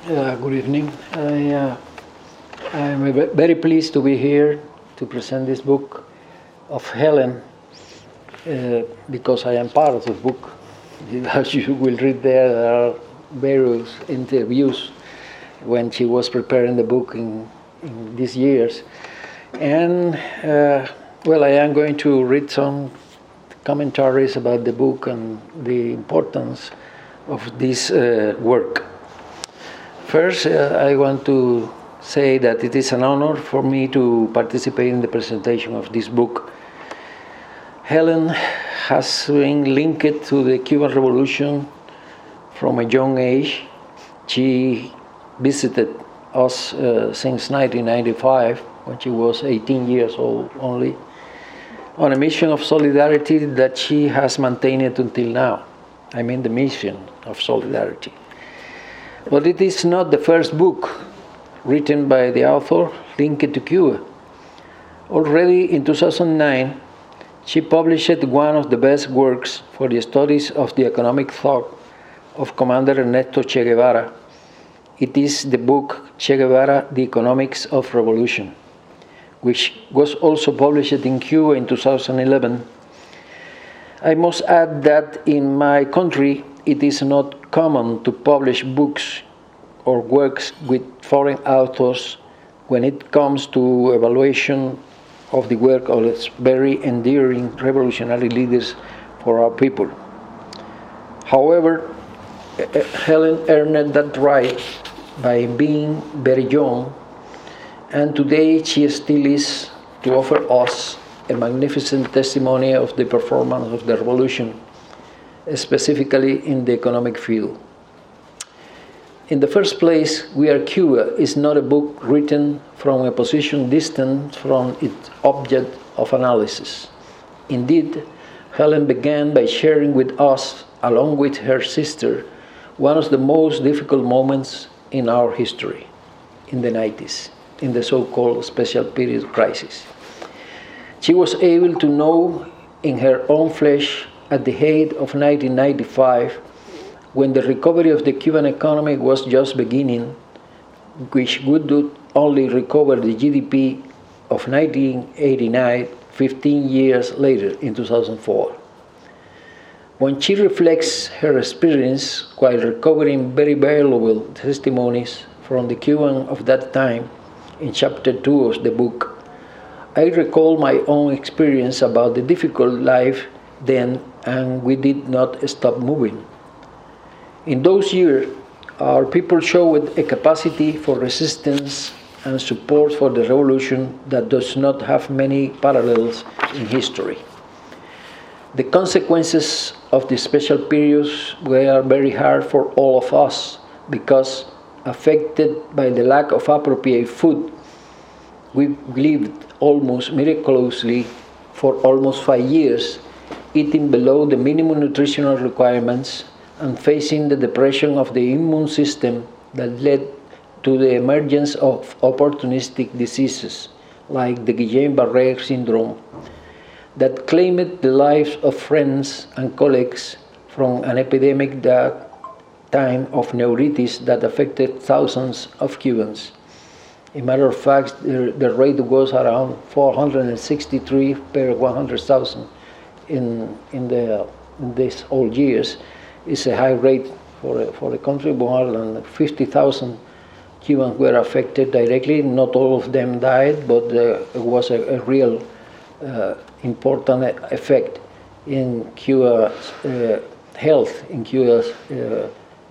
Good evening. I'm very pleased to be here to present this book of Helen because I am part of the book. As you will read there are various interviews when she was preparing the book in these years. And, I am going to read some commentaries about the book and the importance of this work. First, I want to say that it is an honor for me to participate in the presentation of this book. Helen has been linked to the Cuban Revolution from a young age. She visited us since 1995, when she was 18 years old only, on a mission of solidarity that she has maintained until now. I mean the mission of solidarity. But it is not the first book written by the author linked to Cuba. Already in 2009, she published one of the best works for the studies of the economic thought of Commander Ernesto Che Guevara. It is the book Che Guevara, The Economics of Revolution, which was also published in Cuba in 2011. I must add that in my country, it is not common to publish books or works with foreign authors when it comes to evaluation of the work of its very enduring revolutionary leaders for our people. However, Helen earned that right by being very young, and today she still is to offer us a magnificent testimony of the performance of the revolution, specifically in the economic field. In the first place, We Are Cuba is not a book written from a position distant from its object of analysis. Indeed, Helen began by sharing with us, along with her sister, one of the most difficult moments in our history, in the 90s, in the so-called special period crisis. She was able to know in her own flesh at the height of 1995, when the recovery of the Cuban economy was just beginning, which would only recover the GDP of 1989, 15 years later, in 2004. When she reflects her experience while recovering very valuable testimonies from the Cuban of that time, in chapter 2 of the book, I recall my own experience about the difficult life then, and we did not stop moving. In those years, our people showed a capacity for resistance and support for the revolution that does not have many parallels in history. The consequences of the special periods were very hard for all of us because, affected by the lack of appropriate food, we lived almost miraculously for almost 5 years, eating below the minimum nutritional requirements and facing the depression of the immune system that led to the emergence of opportunistic diseases like the Guillain-Barré syndrome that claimed the lives of friends and colleagues from an epidemic that time of neuritis that affected thousands of Cubans. As a matter of fact, the rate was around 463 per 100,000 in these old years. It's a high rate for a country. More than 50,000 Cubans were affected directly. Not all of them died, but it was a real important effect in Cuba's health, in Cuba's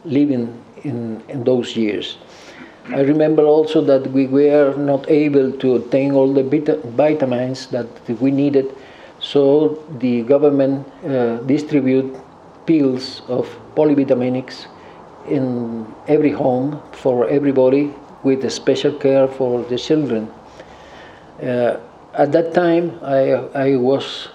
living in those years. I remember also that we were not able to obtain all the vitamins that we needed, so the government distributed pills of polyvitaminics in every home for everybody, with special care for the children. At that time, I was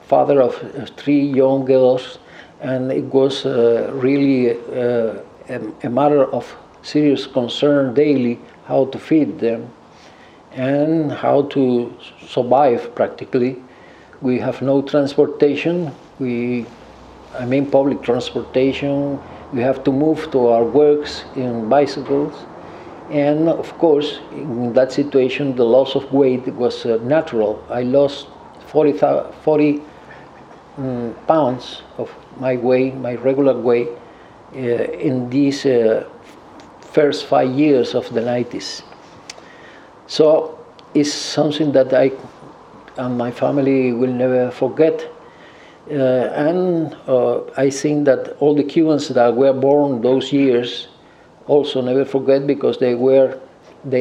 father of 3 young girls, and it was really a matter of serious concern daily how to feed them and how to survive practically. We have no transportation. Public transportation We have to move to our works in bicycles. And of course, in that situation, the loss of weight was natural. I lost 40 pounds of my weight, my regular weight, in these first 5 years of the 90s. So it's something that I and my family will never forget. And I think that all the Cubans that were born those years also never forget, because their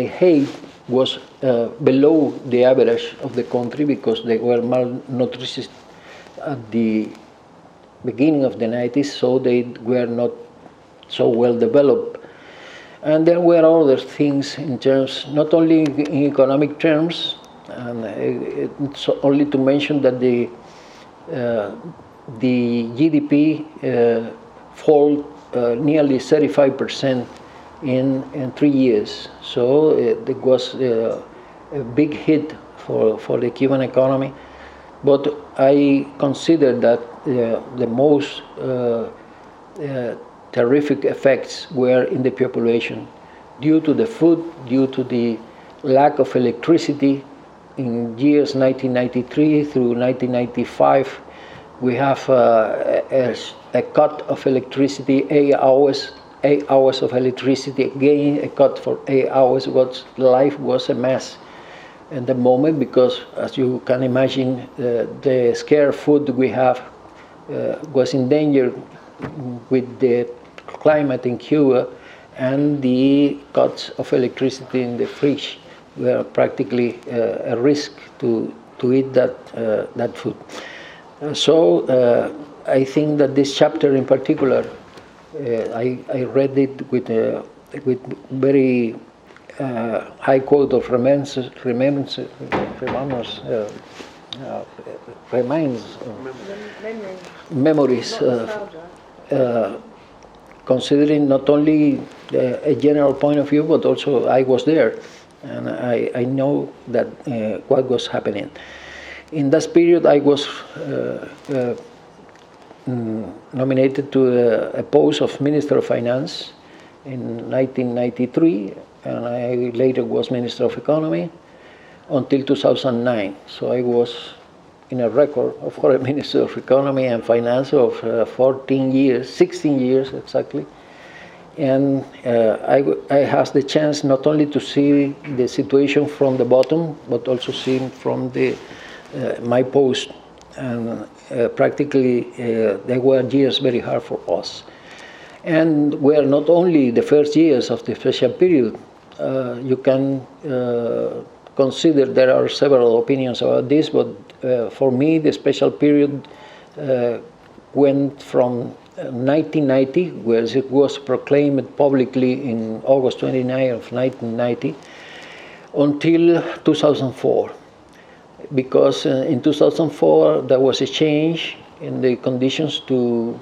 height was below the average of the country, because they were malnourished at the beginning of the 90s, so they were not so well developed. And there were other things in terms, not only in economic terms, and it's only to mention that the GDP fall nearly 35% in 3 years. So it was a big hit for the Cuban economy. But I consider that the most terrific effects were in the population, due to the food, due to the lack of electricity. In years 1993 through 1995, we have a cut of electricity, 8 hours of electricity, again a cut for 8 hours. Life was a mess at the moment, because as you can imagine, the scarce food we have was in danger with the climate in Cuba, and the cuts of electricity in the fridge were practically a risk to eat that food. So I think that this chapter in particular, I read it with very high quote of memories, considering not only a general point of view, but also I was there, and I know that what was happening. In that period, I was nominated to a post of Minister of Finance in 1993, and I later was Minister of Economy until 2009. So I was in a record of Foreign Minister of Economy and Finance of 16 years exactly. And I had the chance not only to see the situation from the bottom, but also see from my post. And practically they were years very hard for us. And were not only the first years of the special period. You can consider there are several opinions about this, but for me the special period went from 1990, where it was proclaimed publicly in August 29 of 1990, until 2004. Because in 2004 there was a change in the conditions to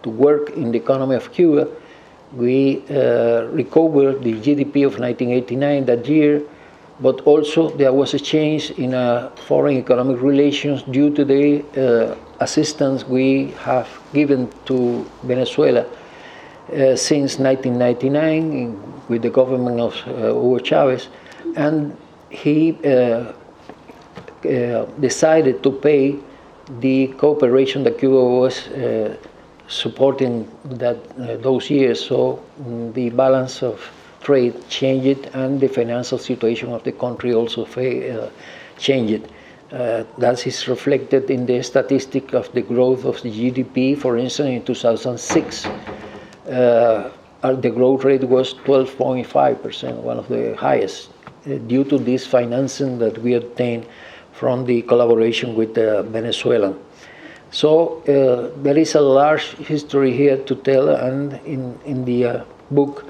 work in the economy of Cuba. We recovered the GDP of 1989 that year, but also there was a change in foreign economic relations due to the assistance we have given to Venezuela since 1999 with the government of Hugo Chavez, and he decided to pay the cooperation that Cuba was supporting those years. So the balance of trade changed, and the financial situation of the country also changed. That is reflected in the statistic of the growth of the GDP. For instance, in 2006, the growth rate was 12.5%, one of the highest, due to this financing that we obtained from the collaboration with Venezuela. So there is a large history here to tell, and in the book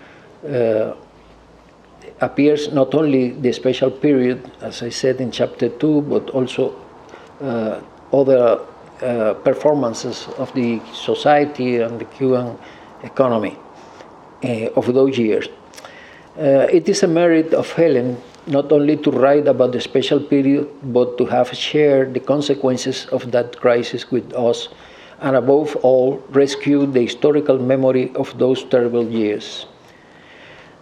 appears not only the special period, as I said in chapter 2, but also other performances of the society and the Cuban economy of those years. It is a merit of Helen not only to write about the special period, but to have shared the consequences of that crisis with us and above all, rescue the historical memory of those terrible years.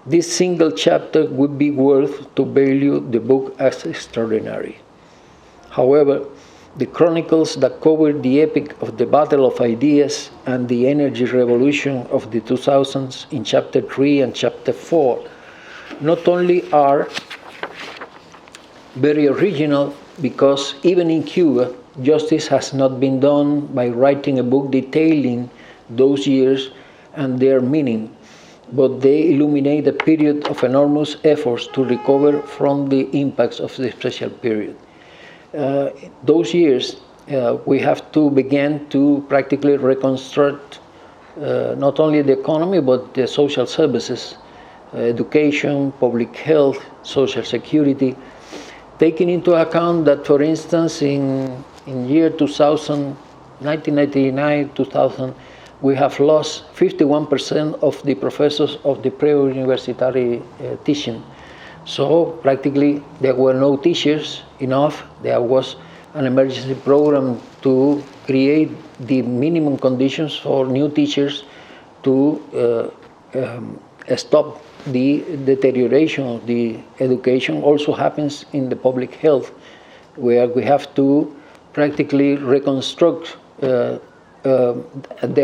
This single chapter would be worth to value the book as extraordinary. However, the chronicles that cover the epic of the Battle of Ideas and the Energy Revolution of the 2000s in Chapter 3 and Chapter 4 not only are very original, because even in Cuba, justice has not been done by writing a book detailing those years and their meaning, but they illuminate a period of enormous efforts to recover from the impacts of the special period. Those years, we have to begin to practically reconstruct not only the economy, but the social services, education, public health, social security, taking into account that, for instance, in year 2000, 1999, 2000, we have lost 51% of the professors of the pre-university teaching. So practically there were no teachers enough. There was an emergency program to create the minimum conditions for new teachers to stop the deterioration of the education. Also happens in the public health, where we have to practically reconstruct the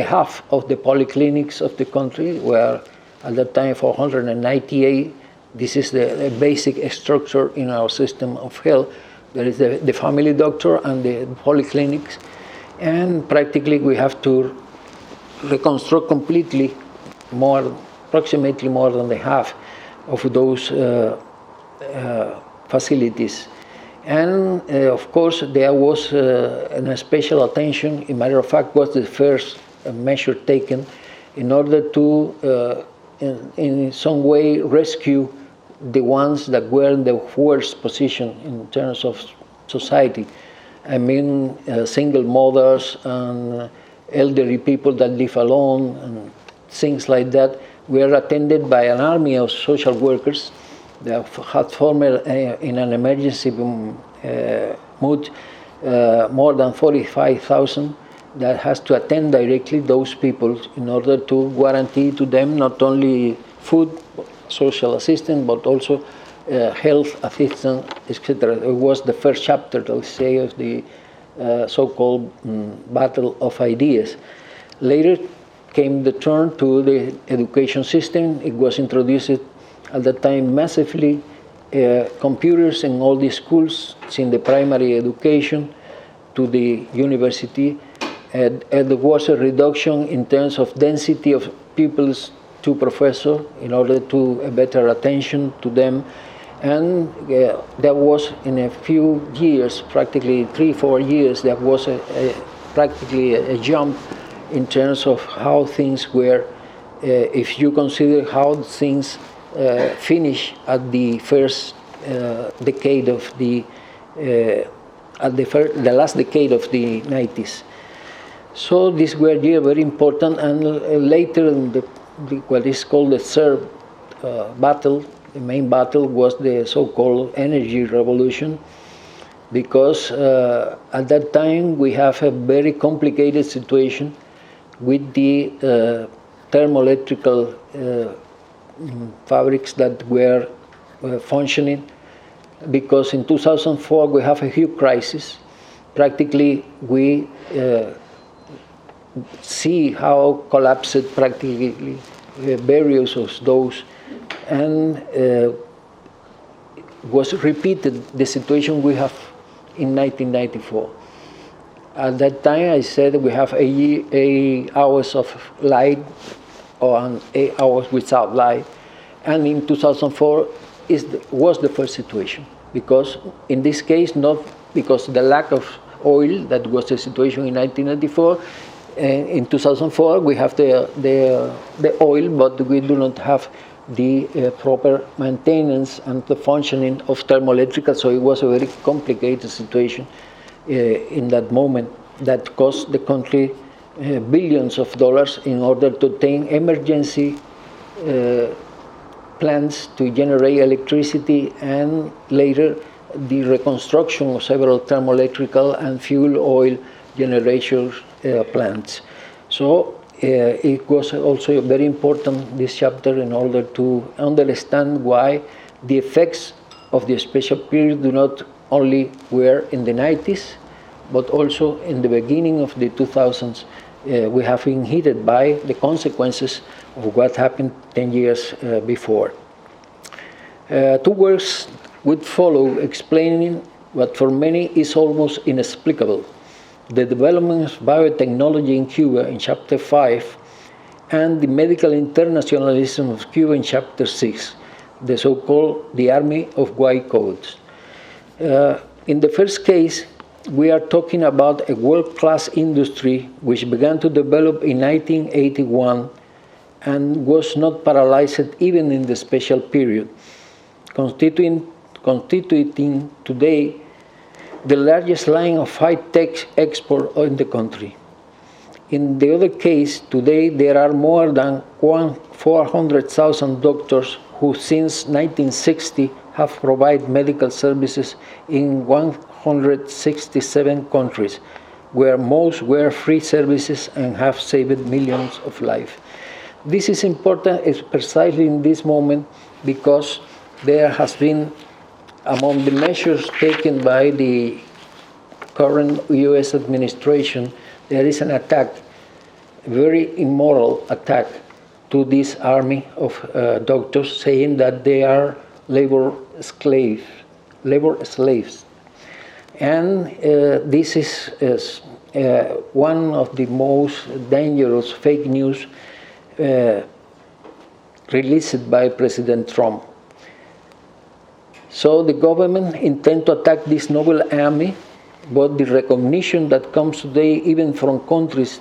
half of the polyclinics of the country, where at that time 498, this is the basic structure in our system of health. There is the family doctor and the polyclinics, and practically we have to reconstruct completely approximately more than the half of those facilities. And of course, there was a special attention. In matter of fact, was the first measure taken in order to, in some way, rescue the ones that were in the worst position in terms of society. I mean, single mothers and elderly people that live alone and things like that were attended by an army of social workers that had formed in an emergency mood more than 45,000 that has to attend directly those people in order to guarantee to them not only food, social assistance, but also health assistance, etc. It was the first chapter, let's say, of the so-called Battle of Ideas. Later came the turn to the education system. It was introduced at that time massively, computers in all the schools, in the primary education to the university, and there was a reduction in terms of density of pupils to professor in order to better attention to them. And there was, in a few years, practically 3-4 years, there was practically a jump in terms of how things were, if you consider how things finish at the first decade of the last decade of the 90s. So these were very important, and later in what is called the third battle, the main battle was the so-called energy revolution, because at that time we have a very complicated situation with the thermoelectrical fabrics that were functioning, because in 2004 we have a huge crisis. Practically we see how collapsed practically various of those, and was repeated the situation we have in 1994. At that time, I said we have 8 hours of light or 8 hours without light, and in 2004 was the first situation, because in this case, not because the lack of oil, that was the situation in 1994. In 2004, we have the oil, but we do not have the proper maintenance and the functioning of thermoelectrical, so it was a very complicated situation in that moment that cost the country billions of dollars in order to obtain emergency plants to generate electricity, and later the reconstruction of several thermoelectrical and fuel oil generators plants. So it was also very important, this chapter, in order to understand why the effects of the special period do not only were in the 90s, but also in the beginning of the 2000s. We have been hit by the consequences of what happened 10 years before. Two works would follow explaining what for many is almost inexplicable: the development of biotechnology in Cuba in Chapter 5, and the medical internationalism of Cuba in Chapter 6, the so-called the Army of White Coats. In the first case, we are talking about a world-class industry which began to develop in 1981 and was not paralyzed even in the special period, constituting today the largest line of high-tech export in the country. In the other case, today there are more than 400,000 doctors who since 1960 have provided medical services in 167 countries, where most were free services and have saved millions of lives. This is important precisely in this moment because there has been, among the measures taken by the current US administration, there is an attack, a very immoral attack, to this army of doctors, saying that they are labor slaves. And this is one of the most dangerous fake news released by President Trump. So the government intends to attack this noble army, but the recognition that comes today, even from countries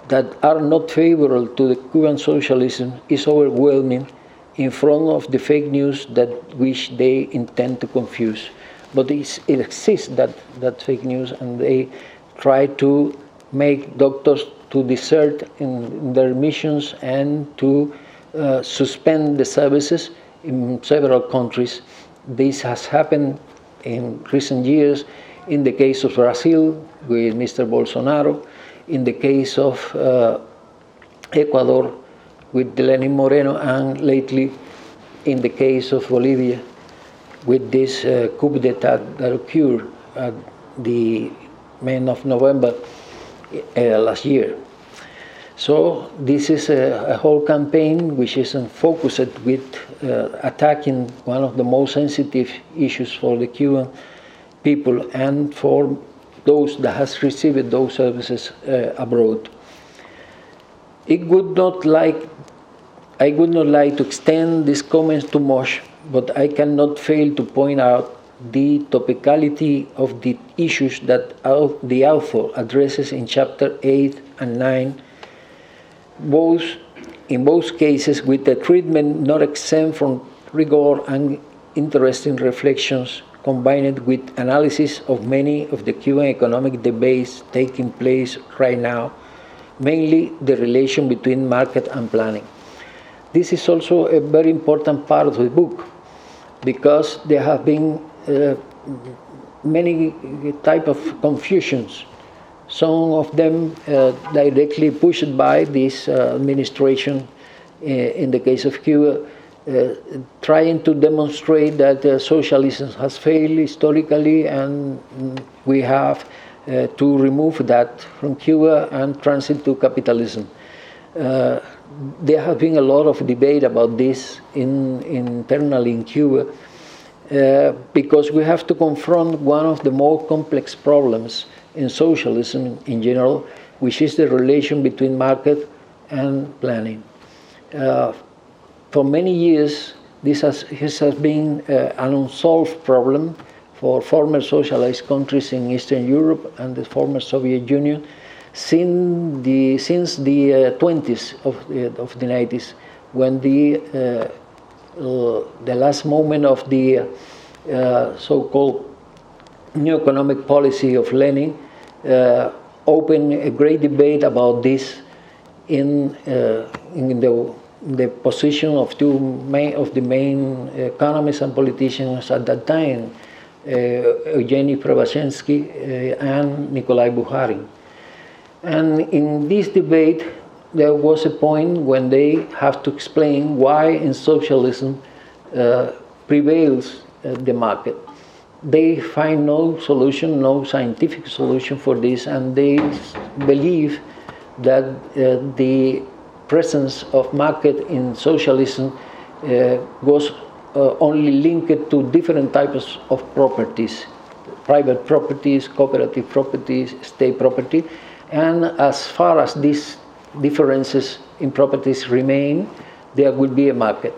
that are not favorable to the Cuban socialism, is overwhelming in front of the fake news that which they intend to confuse. But it exists, that fake news, and they try to make doctors to desert in their missions and to suspend the services in several countries. This has happened in recent years in the case of Brazil with Mr. Bolsonaro, in the case of Ecuador with Lenin Moreno, and lately in the case of Bolivia with this coup d'etat that occurred at the end of November last year. So this is a whole campaign which is focused with attacking one of the most sensitive issues for the Cuban people and for those that has received those services abroad. I would not like to extend these comments too much, but I cannot fail to point out the topicality of the issues that the author addresses in Chapter 8 and 9, in both cases with a treatment not exempt from rigor and interesting reflections, combined with analysis of many of the Cuban economic debates taking place right now, mainly the relation between market and planning. This is also a very important part of the book, because there have been many type of confusions, some of them directly pushed by this administration in the case of Cuba, trying to demonstrate that socialism has failed historically, and we have to remove that from Cuba and transit to capitalism. There has been a lot of debate about this internally in Cuba, because we have to confront one of the more complex problems in socialism in general, which is the relation between market and planning. For many years, this has been an unsolved problem for former socialist countries in Eastern Europe and the former Soviet Union since the 20s of the 90s, when the last moment of the so-called new economic policy of Lenin opened a great debate about this in the position of the main economists and politicians at that time, Eugene Preobrazhensky and Nikolai Bukharin. And in this debate, there was a point when they have to explain why in socialism prevails the market. They find no solution, no scientific solution for this, and they believe that the presence of market in socialism was only linked to different types of properties, private properties, cooperative properties, state property, and as far as these differences in properties remain, there will be a market.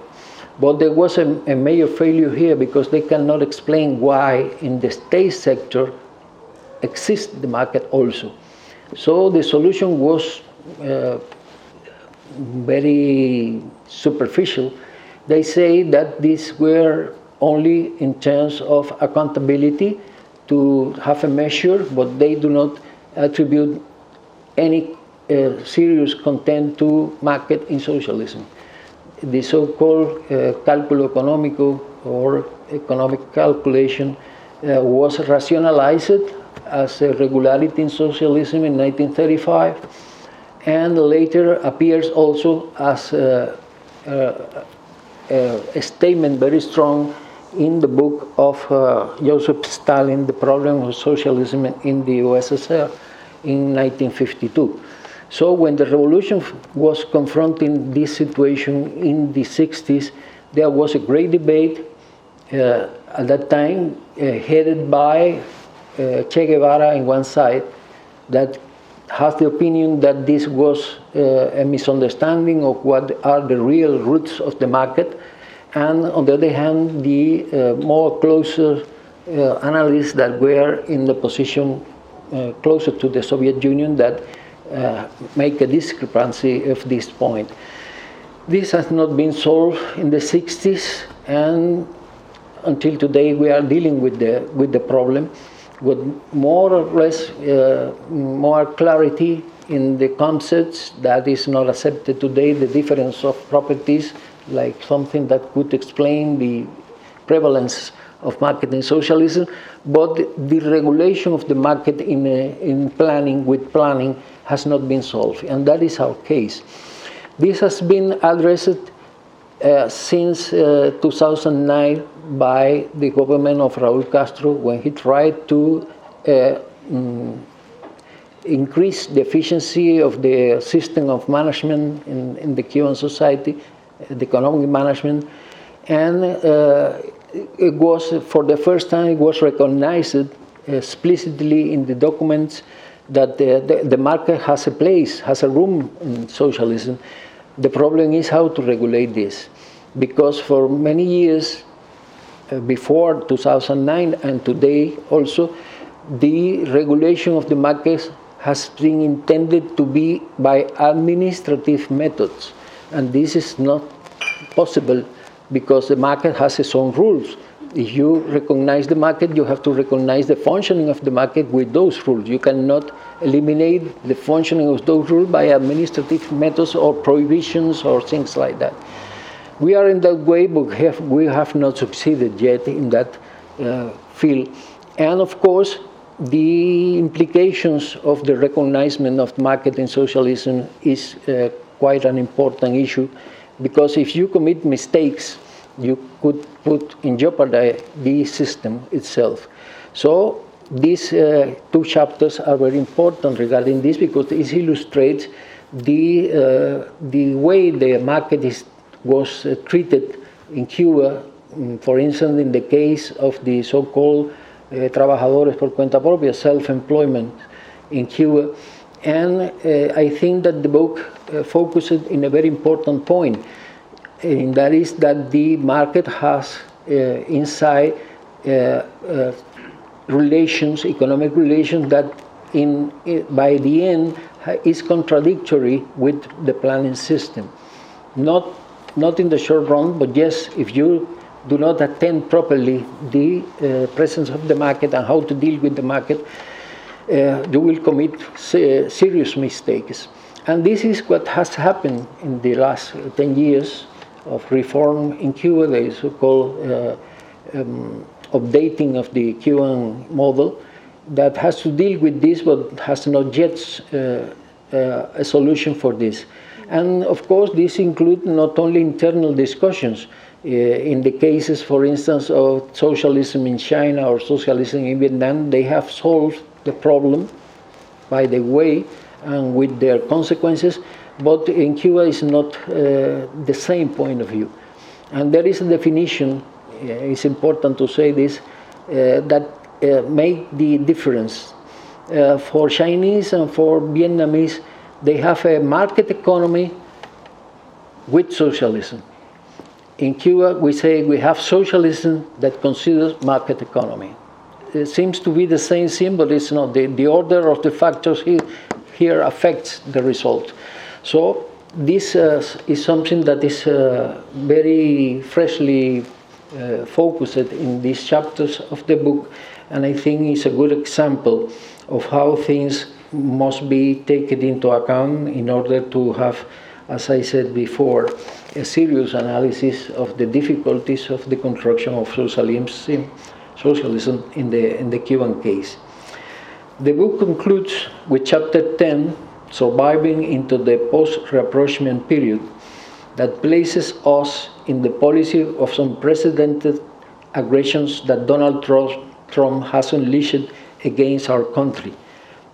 But there was a major failure here because they cannot explain why in the state sector exists the market also. So the solution was very superficial. They say that these were only in terms of accountability to have a measure, but they do not attribute any serious content to market in socialism. The so-called cálculo económico or economic calculation was rationalized as a regularity in socialism in 1935, and later appears also as a statement very strong in the book of Joseph Stalin, The Problem of Socialism in the USSR in 1952. So when the revolution was confronting this situation in the 60s, there was a great debate at that time headed by Che Guevara on one side that has the opinion that this was a misunderstanding of what are the real roots of the market, and on the other hand, the more closer analysts that were in the position closer to the Soviet Union that make a discrepancy of this point. This has not been solved in the 60s, and until today we are dealing with the problem with more or less more clarity in the concepts that is not accepted today, the difference of properties, like something that could explain the prevalence of market in socialism, but the regulation of the market in planning, with planning, has not been solved, and that is our case. This has been addressed since 2009 by the government of Raúl Castro when he tried to increase the efficiency of the system of management in the Cuban society, the economic management, and it was, for the first time, it was recognized explicitly in the documents that the market has a place, has a room in socialism. The problem is how to regulate this, because for many years, before 2009 and today also, the regulation of the markets has been intended to be by administrative methods, and this is not possible because the market has its own rules. If you recognize the market, you have to recognize the functioning of the market with those rules. You cannot eliminate the functioning of those rules by administrative methods or prohibitions or things like that. We are in that way, but we have not succeeded yet in that field. And of course, the implications of the recognition of market in socialism is quite an important issue, because if you commit mistakes, you could put in jeopardy the system itself. So these two chapters are very important regarding this, because it illustrates the way the market was treated in Cuba. For instance, in the case of the so-called trabajadores por cuenta propia, self-employment in Cuba. And I think that the book focused in a very important point, and that is that the market has inside relations, economic relations, that by the end is contradictory with the planning system. Not in the short run, but yes, if you do not attend properly the presence of the market and how to deal with the market, you will commit serious mistakes. And this is what has happened in the last 10 years of reform in Cuba, the so-called updating of the Cuban model. that has to deal with this, but has not yet a solution for this. And of course, this includes not only internal discussions. In the cases, for instance, of socialism in China or socialism in Vietnam, they have solved the problem by the way and with their consequences, but in Cuba is not the same point of view. And there is a definition, it's important to say this, that make the difference. For Chinese and for Vietnamese, they have a market economy with socialism. In Cuba, we say we have socialism that considers market economy. It seems to be the same thing, but it's not. The order of the factors here affects the result. So this is something that is very freshly focused in these chapters of the book, and I think it's a good example of how things must be taken into account in order to have, as I said before, a serious analysis of the difficulties of the construction of socialism in the Cuban case. The book concludes with chapter 10, Surviving into the Post-Rapprochement Period, that places us in the policy of unprecedented aggressions that Donald Trump has unleashed against our country,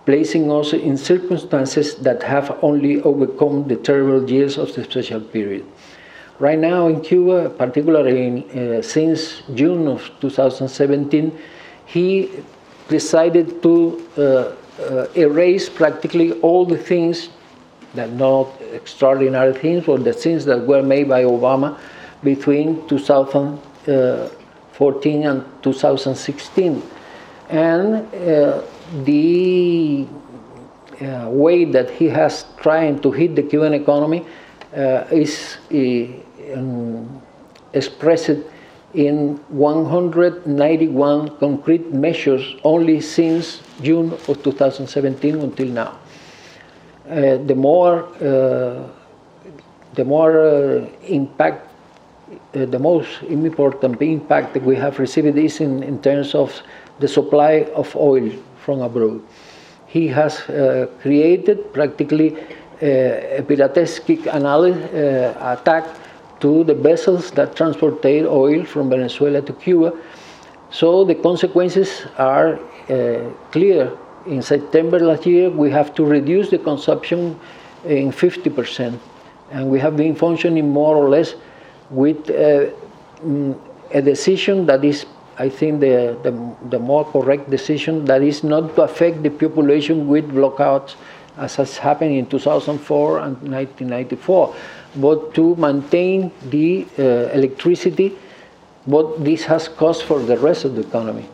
placing us in circumstances that have only overcome the terrible years of the special period. Right now in Cuba, particularly since June of 2017, he decided to erase practically all the things that not extraordinary things, but the things that were made by Obama between 2014 and 2016. And the way that he has trying to hit the Cuban economy is expressed in 191 concrete measures only since June of 2017 until now. The more impact, the most important impact that we have received is in terms of the supply of oil from abroad. He has created practically a piratastic attack to the vessels that transported oil from Venezuela to Cuba. So the consequences are clear. In September last year, we have to reduce the consumption in 50%. And we have been functioning more or less with a decision that is, I think, the more correct decision, that is not to affect the population with blockouts as has happened in 2004 and 1994, but to maintain the electricity. But this has cost for the rest of the economy,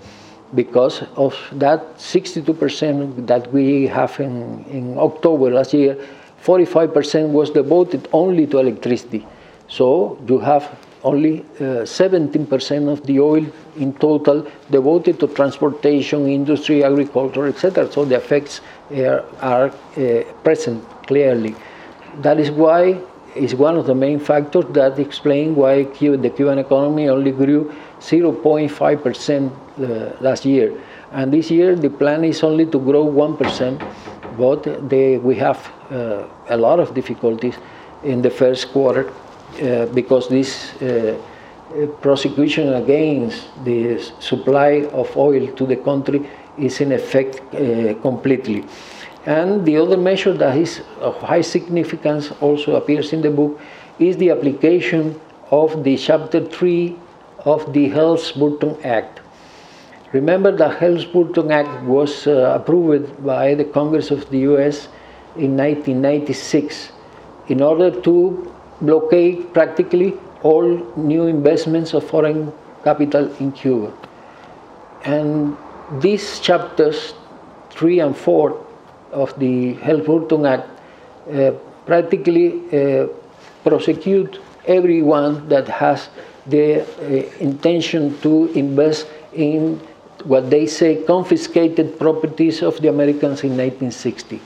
because of that 62% that we have in October last year, 45% was devoted only to electricity. So you have only 17% of the oil in total devoted to transportation, industry, agriculture, etc. So the effects are present clearly. That is why it's one of the main factors that explain why the Cuban economy only grew 0.5% last year. And this year the plan is only to grow 1%, but we have a lot of difficulties in the first quarter because this prosecution against the supply of oil to the country is in effect completely. And the other measure that is of high significance also appears in the book is the application of the Chapter 3 of the Helms-Burton Act. Remember that Helms-Burton Act was approved by the Congress of the US in 1996 in order to blockade practically all new investments of foreign capital in Cuba. And these chapters 3 and 4 of the Helms-Burton Act practically prosecute everyone that has the intention to invest in what they say confiscated properties of the Americans in 1960.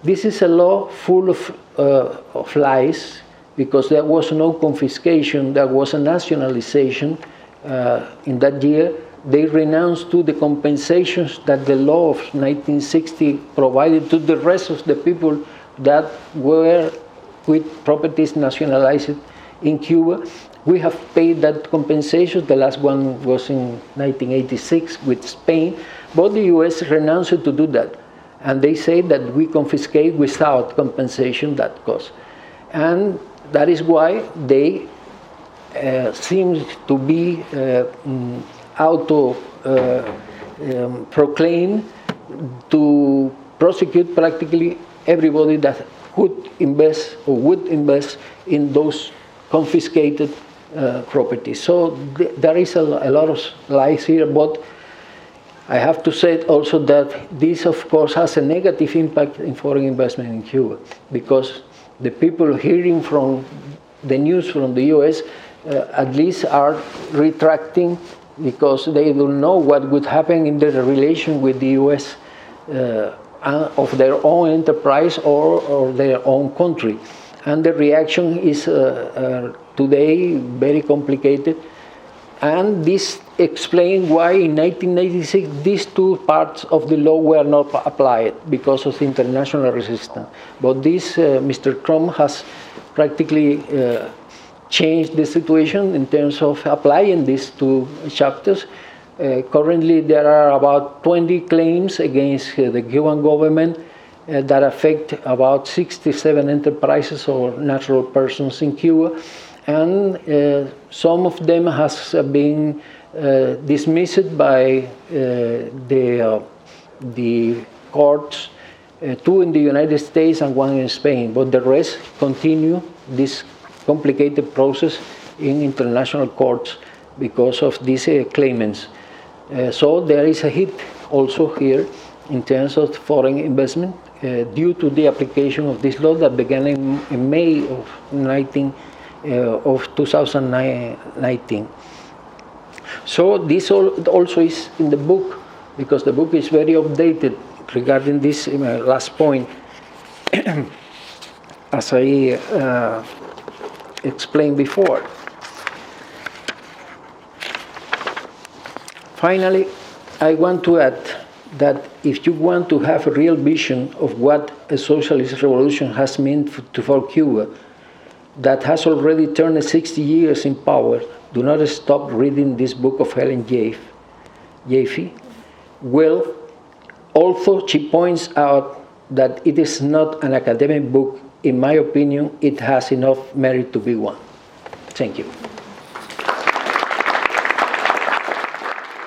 This is a law full of lies, because there was no confiscation, there was a nationalization in that year, they renounced to the compensations that the law of 1960 provided to the rest of the people that were with properties nationalized in Cuba. We have paid that compensation. The last one was in 1986 with Spain, but the US renounced to do that. And they say that we confiscate without compensation that cost. And that is why they seem to be proclaimed to prosecute practically everybody that could invest or would invest in those confiscated properties. So there is a lot of lies here, but I have to say also that this, of course, has a negative impact in foreign investment in Cuba, because the people hearing from the news from the US at least are retracting, because they don't know what would happen in their relation with the US of their own enterprise or their own country. And the reaction is today very complicated. And this explains why in 1996 these two parts of the law were not applied, because of international resistance. But this, Mr. Trump has practically changed the situation in terms of applying these two chapters. Currently there are about 20 claims against the Cuban government that affect about 67 enterprises or natural persons in Cuba. And some of them has been dismissed by the courts, two in the United States and one in Spain, but the rest continue this complicated process in international courts because of these claimants. So there is a hit also here in terms of foreign investment due to the application of this law that began in May of 2019. So this also is in the book, because the book is very updated regarding this last point, as I explained before. Finally, I want to add that if you want to have a real vision of what a socialist revolution has meant for Cuba, that has already turned 60 years in power, do not stop reading this book of Helen Yaffe. Well, although she points out that it is not an academic book, in my opinion, it has enough merit to be one. Thank you.